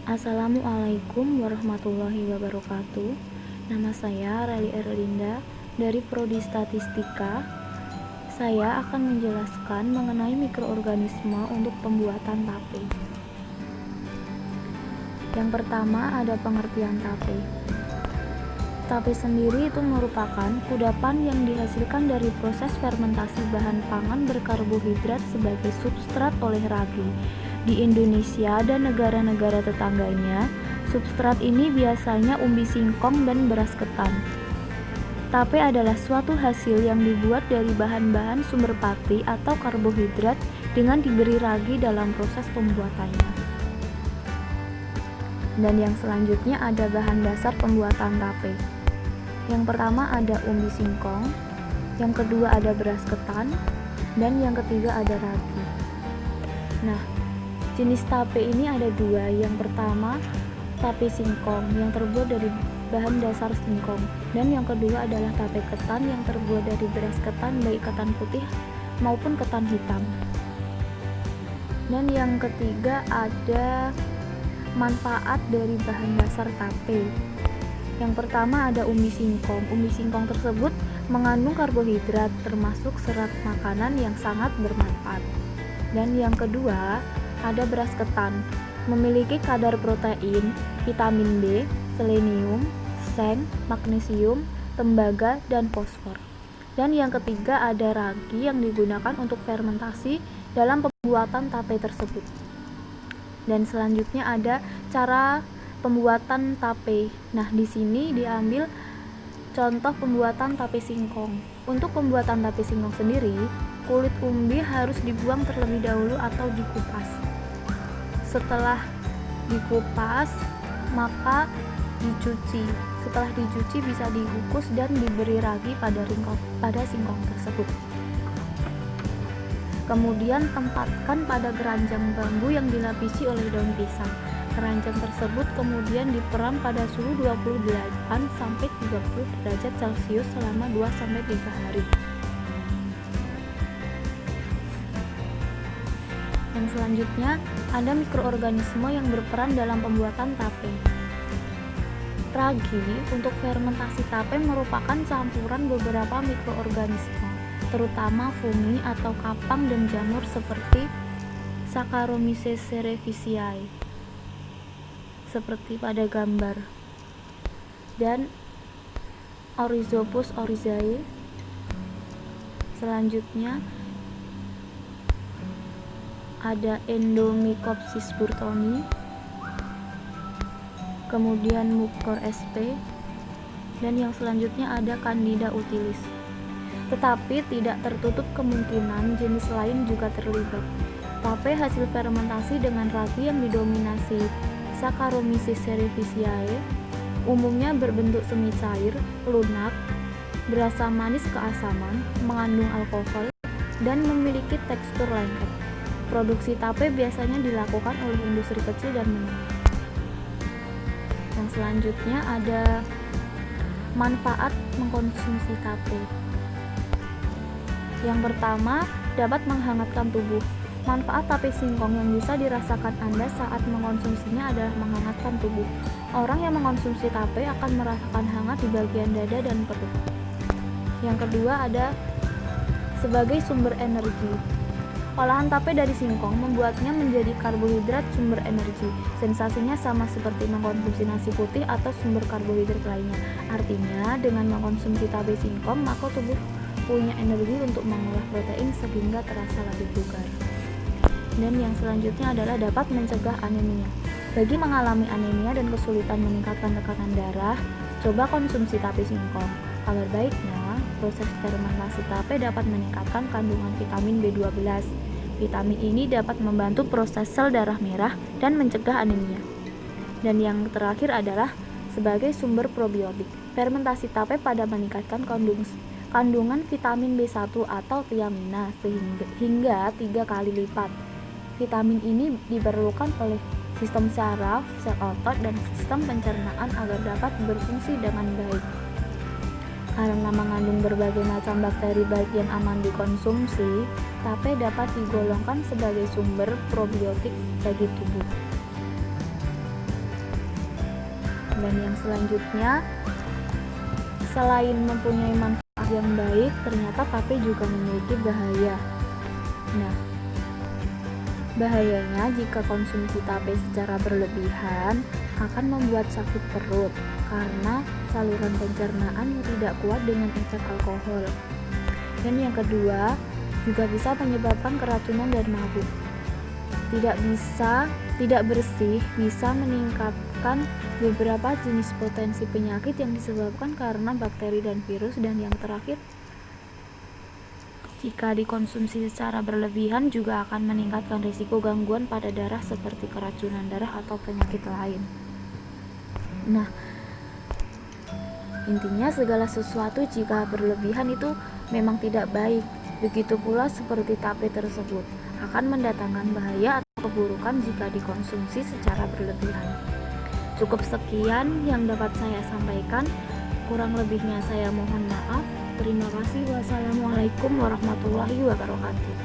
Assalamualaikum warahmatullahi wabarakatuh. Nama saya Rali Erlinda dari Prodi Statistika. Saya akan menjelaskan mengenai mikroorganisme untuk pembuatan tape. Yang pertama ada pengertian tape. Tape sendiri itu merupakan kudapan yang dihasilkan dari proses fermentasi bahan pangan berkarbohidrat sebagai substrat oleh ragi. Di Indonesia dan negara-negara tetangganya, substrat ini biasanya umbi singkong dan beras ketan. Tape adalah suatu hasil yang dibuat dari bahan-bahan sumber pati atau karbohidrat dengan diberi ragi dalam proses pembuatannya. Dan yang selanjutnya ada bahan dasar pembuatan tape. Yang pertama ada umbi singkong, yang kedua ada beras ketan, dan yang ketiga ada ragi. Nah, jenis tape ini ada dua. Yang pertama tape singkong yang terbuat dari bahan dasar singkong, dan yang kedua adalah tape ketan yang terbuat dari beras ketan, baik ketan putih maupun ketan hitam. Dan yang ketiga ada manfaat dari bahan dasar tape. Yang pertama ada umbi singkong. Umbi singkong tersebut mengandung karbohidrat termasuk serat makanan yang sangat bermanfaat. Dan yang kedua ada beras ketan, memiliki kadar protein, vitamin B, selenium, seng, magnesium, tembaga, dan fosfor. Dan yang ketiga ada ragi yang digunakan untuk fermentasi dalam pembuatan tape tersebut. Dan selanjutnya ada cara pembuatan tape. Nah, di sini diambil contoh pembuatan tape singkong. Untuk pembuatan tape singkong sendiri, kulit umbi harus dibuang terlebih dahulu atau dikupas. Setelah dikupas, maka dicuci. Setelah dicuci bisa dikukus dan diberi ragi pada singkong tersebut. Kemudian tempatkan pada keranjang bambu yang dilapisi oleh daun pisang. Keranjang tersebut kemudian diperam pada suhu 28-30 derajat Celcius selama 2-3 hari. Yang selanjutnya ada mikroorganisme yang berperan dalam pembuatan tape. Ragi untuk fermentasi tape merupakan campuran beberapa mikroorganisme, terutama fungi atau kapang dan jamur seperti Saccharomyces cerevisiae, seperti pada gambar, dan Oryzopus oryzae. Selanjutnya ada Endomycopsis burtoni, kemudian Mucor sp, dan yang selanjutnya ada Candida utilis. Tetapi tidak tertutup kemungkinan jenis lain juga terlibat. Tape hasil fermentasi dengan ragi yang didominasi Saccharomyces cerevisiae umumnya berbentuk semi cair, lunak, berasa manis keasaman, mengandung alkohol, dan memiliki tekstur lengket. Produksi tape biasanya dilakukan oleh industri kecil dan menengah. Yang selanjutnya ada manfaat mengkonsumsi tape. Yang pertama, dapat menghangatkan tubuh. Manfaat tape singkong yang bisa dirasakan Anda saat mengkonsumsinya adalah menghangatkan tubuh. Orang yang mengkonsumsi tape akan merasakan hangat di bagian dada dan perut. Yang kedua ada sebagai sumber energi. Olahan tape dari singkong membuatnya menjadi karbohidrat sumber energi. Sensasinya sama seperti mengkonsumsi nasi putih atau sumber karbohidrat lainnya. Artinya, dengan mengkonsumsi tape singkong, maka tubuh punya energi untuk mengolah protein sehingga terasa lebih bugar. Dan yang selanjutnya adalah dapat mencegah anemia. Bagi mengalami anemia dan kesulitan meningkatkan tekanan darah, coba konsumsi tape singkong. Kabar baiknya, proses fermentasi tape dapat meningkatkan kandungan vitamin B12. Vitamin ini dapat membantu proses sel darah merah dan mencegah anemia. Dan yang terakhir adalah sebagai sumber probiotik. Fermentasi tape pada meningkatkan kandungan vitamin B1 atau tiamina hingga 3 kali lipat. Vitamin ini diperlukan oleh sistem saraf, sel otot, dan sistem pencernaan agar dapat berfungsi dengan baik. Karena mengandung berbagai macam bakteri baik yang aman dikonsumsi, tape dapat digolongkan sebagai sumber probiotik bagi tubuh. Dan yang selanjutnya, selain mempunyai manfaat yang baik, ternyata tape juga memiliki bahaya. Nah, bahayanya jika konsumsi tape secara berlebihan akan membuat sakit perut karena saluran pencernaan tidak kuat dengan efek alkohol. Dan yang kedua, juga bisa menyebabkan keracunan dan mabuk. Tidak bersih bisa meningkatkan beberapa jenis potensi penyakit yang disebabkan karena bakteri dan virus. Dan yang terakhir, jika dikonsumsi secara berlebihan juga akan meningkatkan risiko gangguan pada darah seperti keracunan darah atau penyakit lain. Nah, intinya segala sesuatu jika berlebihan itu memang tidak baik. Begitu pula seperti tape tersebut akan mendatangkan bahaya atau keburukan jika dikonsumsi secara berlebihan. Cukup sekian yang dapat saya sampaikan. Kurang lebihnya saya mohon maaf. Terima kasih. Wassalamualaikum warahmatullahi wabarakatuh.